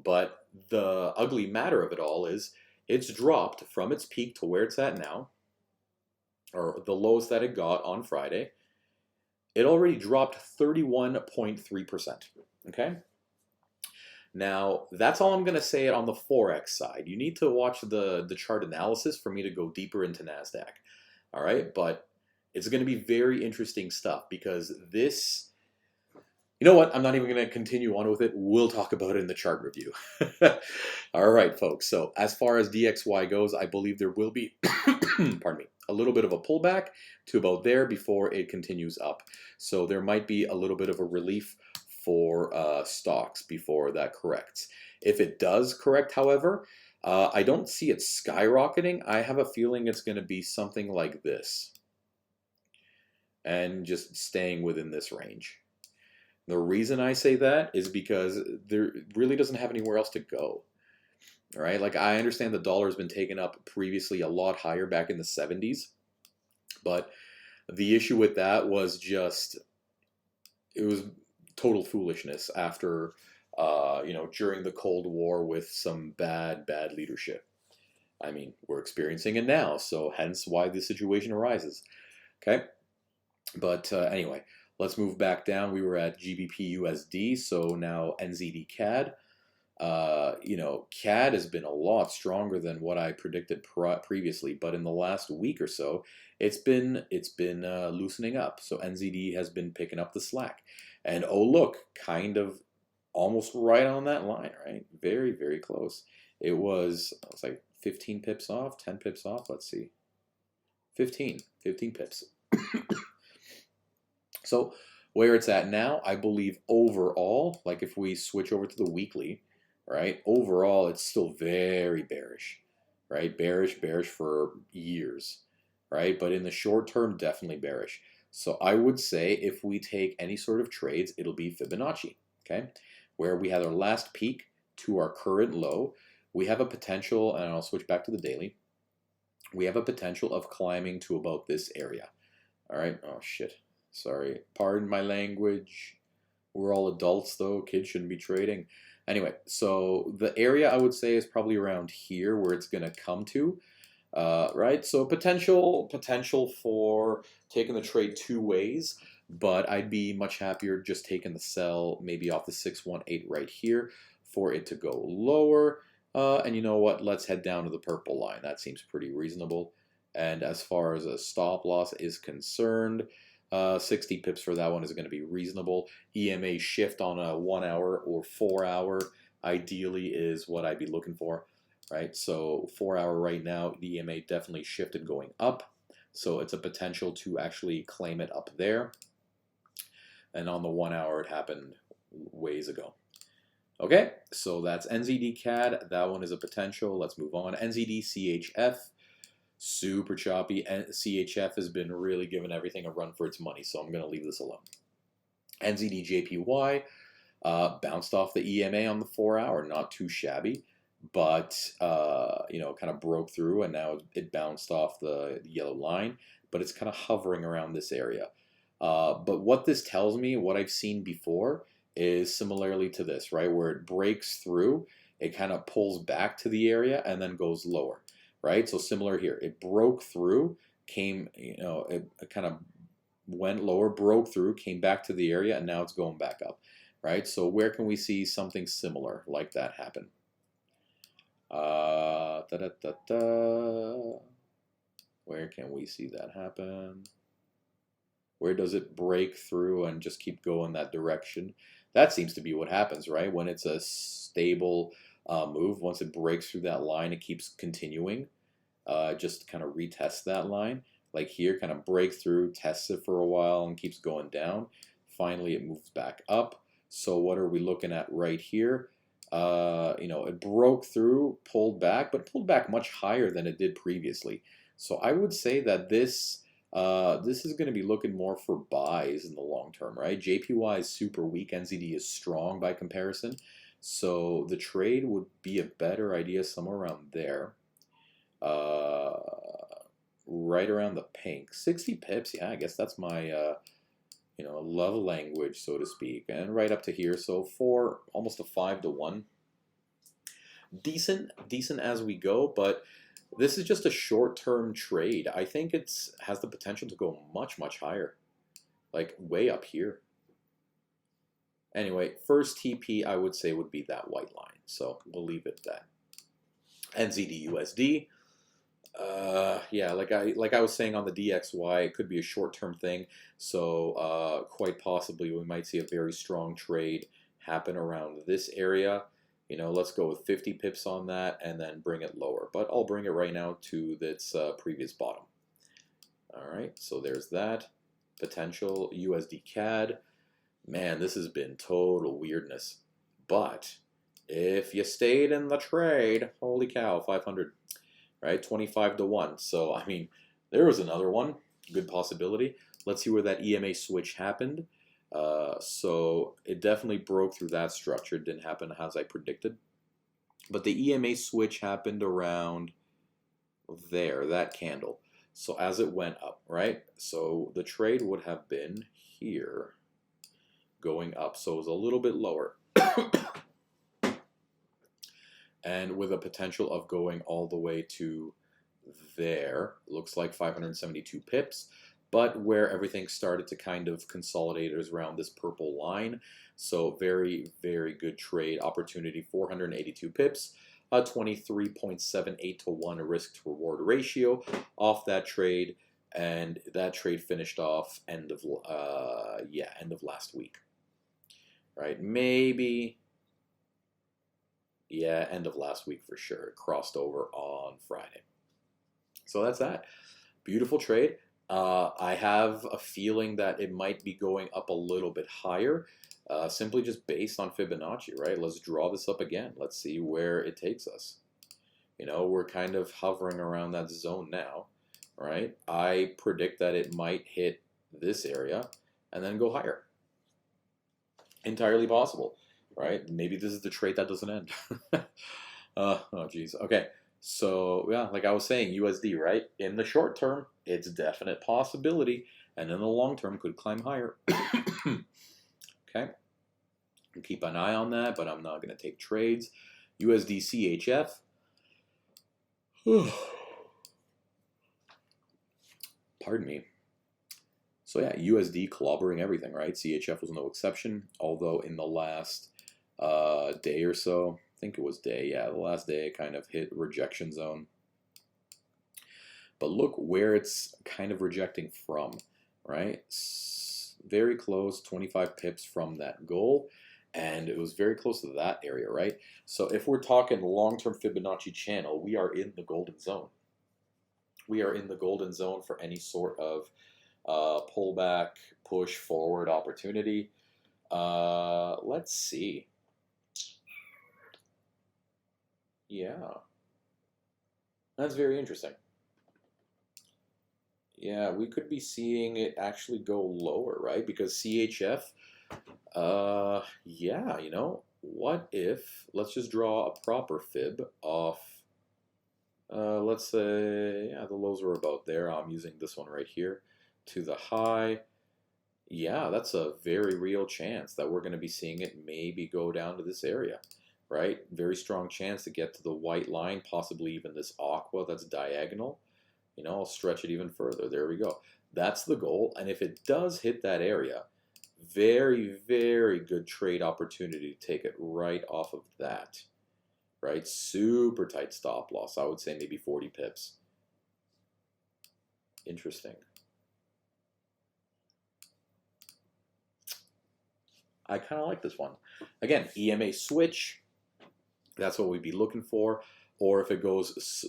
but the ugly matter of it all is it's dropped from its peak to where it's at now, or the lowest that it got on Friday, it already dropped 31.3%. Okay? Now, that's all I'm going to say it on the Forex side. You need to watch the chart analysis for me to go deeper into NASDAQ. All right? But it's going to be very interesting stuff because this, you know what? I'm not even going to continue on with it. We'll talk about it in the chart review. All right, folks. So as far as DXY goes, I believe there will be, pardon me, a little bit of a pullback to about there before it continues up. So there might be a little bit of a relief for stocks before that corrects. If it does correct, however, I don't see it skyrocketing. I have a feeling it's going to be something like this and just staying within this range. The reason I say that is because there really doesn't have anywhere else to go. All right, like I understand the dollar has been taken up previously a lot higher back in the 70s, but the issue with that was just, it was total foolishness after, during the Cold War with some bad leadership. I mean, we're experiencing it now, so hence why this situation arises. Okay, but anyway. Let's move back down. We were at Gbp USD, so now Nzd Cad. Cad has been a lot stronger than what I predicted previously, but in the last week or so, it's been loosening up. So Nzd has been picking up the slack, and oh look, kind of almost right on that line, right? Very, very close. It was like 15 pips off, 10 pips off. Let's see, 15 pips. So where it's at now, I believe overall, like if we switch over to the weekly, right, overall it's still very bearish, right? Bearish for years, right? But in the short term, definitely bearish. So I would say if we take any sort of trades, it'll be Fibonacci, okay? Where we had our last peak to our current low, we have a potential, and I'll switch back to the daily, we have a potential of climbing to about this area, all right? Oh, shit. Sorry, pardon my language. We're all adults though, kids shouldn't be trading. Anyway, so the area I would say is probably around here where it's gonna come to, right? So potential for taking the trade two ways, but I'd be much happier just taking the sell maybe off the 618 right here for it to go lower. And you know what, let's head down to the purple line. That seems pretty reasonable. And as far as a stop loss is concerned, 60 pips for that one is going to be reasonable. EMA shift on a 1 hour or 4 hour ideally is what I'd be looking for, right? So 4 hour right now, the EMA definitely shifted going up. So it's a potential to actually claim it up there. And on the 1 hour, it happened ways ago. Okay, so that's Nzd Cad. That one is a potential. Let's move on. Nzd CHF. Super choppy, and CHF has been really giving everything a run for its money, so I'm going to leave this alone. Nzd Jpy bounced off the EMA on the 4 hour, not too shabby, but kind of broke through, and now it bounced off the yellow line, but it's kind of hovering around this area. But what this tells me, what I've seen before, is similarly to this, right, where it breaks through, it kind of pulls back to the area and then goes lower. Right, so similar here. It broke through, came, it kind of went lower, broke through, came back to the area, and now it's going back up. Right, so where can we see something similar like that happen? Where can we see that happen? Where does it break through and just keep going that direction? That seems to be what happens, right? When it's a stable move, once it breaks through that line, it keeps continuing. Just kind of retest that line. Like here, kind of break through, tests it for a while, and keeps going down. Finally, it moves back up. So what are we looking at right here? It broke through, pulled back, but pulled back much higher than it did previously. So I would say that this is going to be looking more for buys in the long term, right? JPY is super weak. Nzd is strong by comparison. So the trade would be a better idea somewhere around there. Right around the pink. 60 pips, yeah, I guess that's my love language, so to speak. And right up to here, so for almost a 5 to 1. Decent as we go, but This is just a short-term trade. I think it's has the potential to go much, much higher, like way up here. Anyway, first TP I would say would be that white line. So we'll leave it at that. Nzd USD. Yeah, like I was saying on the DXY, it could be a short-term thing. So quite possibly we might see a very strong trade happen around this area. You know, let's go with 50 pips on that and then bring it lower. But I'll bring it right now to its previous bottom. All right, so there's that. Potential USD Cad. Man, this has been total weirdness. But if you stayed in the trade, holy cow, 500, right? 25 to 1. So, I mean, there was another one. Good possibility. Let's see where that EMA switch happened. So it definitely broke through that structure. It didn't happen as I predicted. But the EMA switch happened around there, that candle. So as it went up, right? So the trade would have been here going up. So it was a little bit lower. And with a potential of going all the way to there, looks like 572 pips. But where everything started to kind of consolidate is around this purple line. So very, very good trade opportunity, 482 pips, a 23.78 to 1 risk to reward ratio off that trade. And that trade finished off end of last week. Right? Maybe, yeah, end of last week for sure. It crossed over on Friday. So that's that. Beautiful trade. I have a feeling that it might be going up a little bit higher, simply just based on Fibonacci, right? Let's draw this up again. Let's see where it takes us. You know, we're kind of hovering around that zone now, right? I predict that it might hit this area and then go higher. Entirely possible, right? Maybe this is the trade that doesn't end. Oh, geez. Okay. So, yeah, like I was saying, USD, right? In the short term, it's a definite possibility, and in the long term, could climb higher. Okay? Keep an eye on that, but I'm not going to take trades. USD CHF. Pardon me. So, yeah, USD clobbering everything, right? CHF was no exception, although in the last day or so, I think it was day, yeah, the last day it kind of hit rejection zone. But look where it's kind of rejecting from, right? Very close, 25 pips from that goal. And it was very close to that area, right? So if we're talking long-term Fibonacci channel, we are in the golden zone. We are in the golden zone for any sort of pullback, push forward opportunity. Let's see. Yeah, that's very interesting. Yeah, we could be seeing it actually go lower, right? Because CHF, yeah, you know, what if, let's just draw a proper fib off, let's say, yeah, the lows were about there. I'm using this one right here to the high. Yeah, that's a very real chance that we're going to be seeing it maybe go down to this area. Right? Very strong chance to get to the white line, possibly even this aqua that's diagonal. You know, I'll stretch it even further. There we go. That's the goal. And if it does hit that area, very, very good trade opportunity to take it right off of that. Right? Super tight stop loss. I would say maybe 40 pips. Interesting. I kind of like this one. Again, EMA switch. That's what we'd be looking for. Or if it goes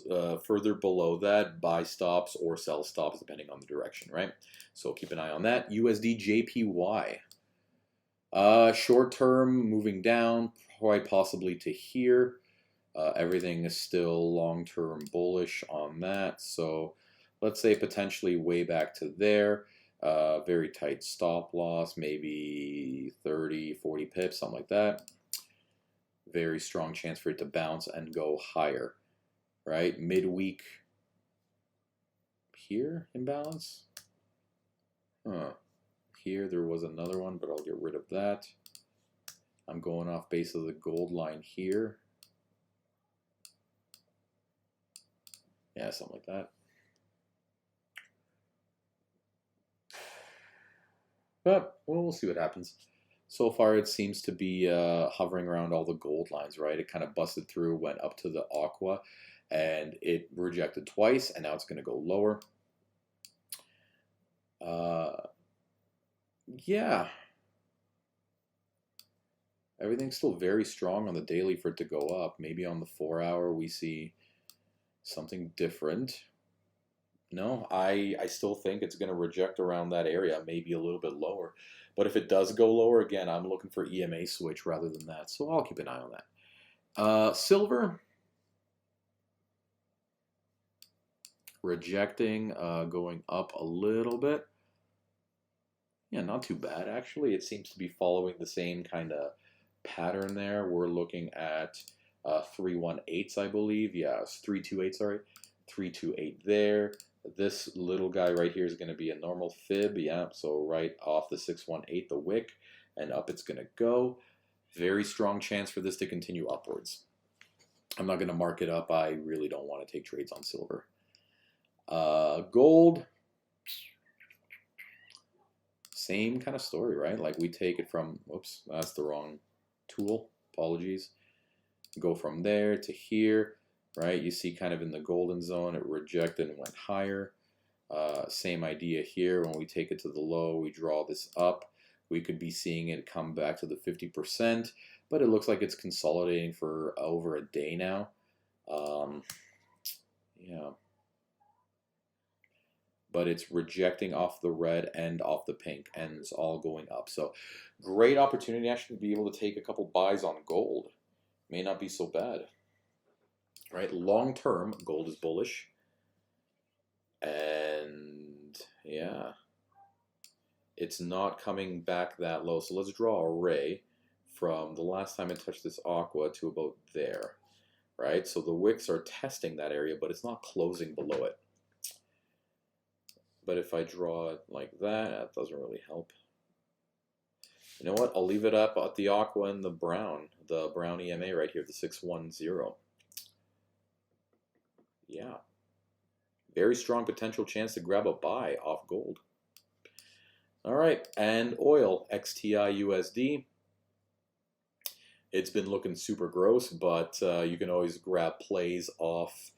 further below that, buy stops or sell stops, depending on the direction, right? So keep an eye on that. USD Jpy. Short term, moving down, quite possibly to here. Everything is still long-term bullish on that. So let's say potentially way back to there. Very tight stop loss, maybe 30, 40 pips, something like that. Very strong chance for it to bounce and go higher, right? Midweek here, imbalance. Here there was another one, but I'll get rid of that. I'm going off base of the gold line here. Yeah, something like that. But we'll see what happens. So far, it seems to be hovering around all the gold lines, right? It kind of busted through, went up to the aqua, and it rejected twice, and now it's going to go lower. Yeah. Everything's still very strong on the daily for it to go up. Maybe on the 4-hour we see something different. No, I still think it's going to reject around that area, maybe a little bit lower. But if it does go lower, again, I'm looking for EMA switch rather than that. So I'll keep an eye on that. Silver, rejecting, going up a little bit. Yeah, not too bad, actually. It seems to be following the same kind of pattern there. We're looking at 318s, I believe. Yeah, it's 328, sorry. 328 there. This little guy right here is going to be a normal fib. Yeah, so right off the 618, the wick, and up it's going to go. Very strong chance for this to continue upwards. I'm not going to mark it up. I really don't want to take trades on silver. Gold. Same kind of story, right? Like we take it from, oops, that's the wrong tool. Apologies. Go from there to here, right? You see kind of in the golden zone, it rejected and went higher. Same idea here. When we take it to the low, we draw this up. We could be seeing it come back to the 50%, but it looks like it's consolidating for over a day now. Yeah. But it's rejecting off the red and off the pink, and it's all going up. So great opportunity actually to be able to take a couple buys on gold. May not be so bad. Right? Long term, gold is bullish. And yeah, it's not coming back that low. So let's draw a ray from the last time it touched this aqua to about there. Right? So the wicks are testing that area, but it's not closing below it. But if I draw it like that, that doesn't really help. You know what? I'll leave it up at the aqua and the brown EMA right here, the 610. Yeah. Very strong potential chance to grab a buy off gold. All right, and oil, XTI USD. It's been looking super gross, but you can always grab plays off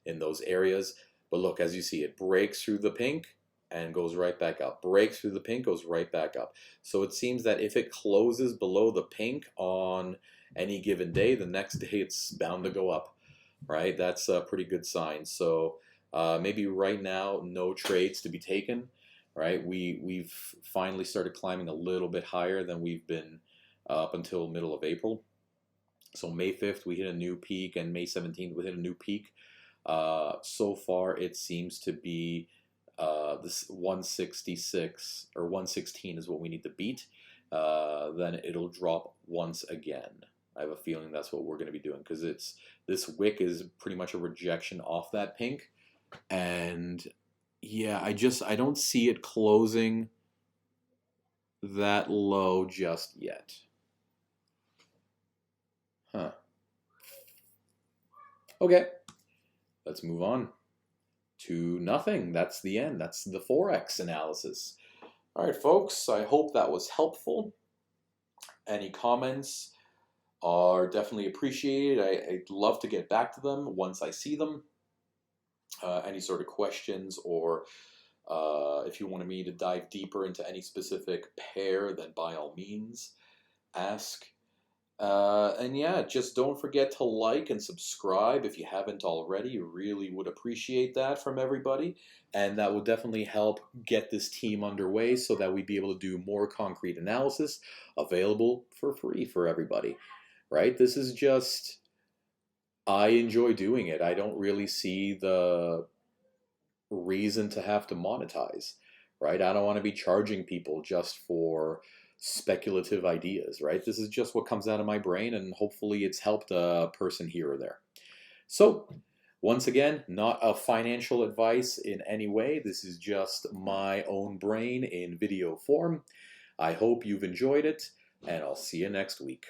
in those areas. But look, as you see, it breaks through the pink and goes right back up. Breaks through the pink, goes right back up. So it seems that if it closes below the pink on any given day, the next day it's bound to go up, right? That's a pretty good sign. So maybe right now, no trades to be taken, right? We've finally started climbing a little bit higher than we've been up until middle of April. So May 5th, we hit a new peak, and May 17th, we hit a new peak. So far, it seems to be this 166 or 116 is what we need to beat. Then it'll drop once again. I have a feeling that's what we're going to be doing, because this wick is pretty much a rejection off that pink. And yeah, I don't see it closing that low just yet. Huh. Okay. Let's move on to nothing. That's the end. That's the Forex analysis. All right, folks, I hope that was helpful. Any comments are definitely appreciated. I'd love to get back to them once I see them. Any sort of questions, or if you wanted me to dive deeper into any specific pair, then by all means, ask. And yeah, just don't forget to like and subscribe if you haven't already. Really would appreciate that from everybody. And that will definitely help get this team underway so that we'd be able to do more concrete analysis available for free for everybody. Right? This is just, I enjoy doing it. I don't really see the reason to have to monetize. Right? I don't want to be charging people just for speculative ideas, right? This is just what comes out of my brain, and hopefully it's helped a person here or there. So, once again, not a financial advice in any way. This is just my own brain in video form. I hope you've enjoyed it, and I'll see you next week.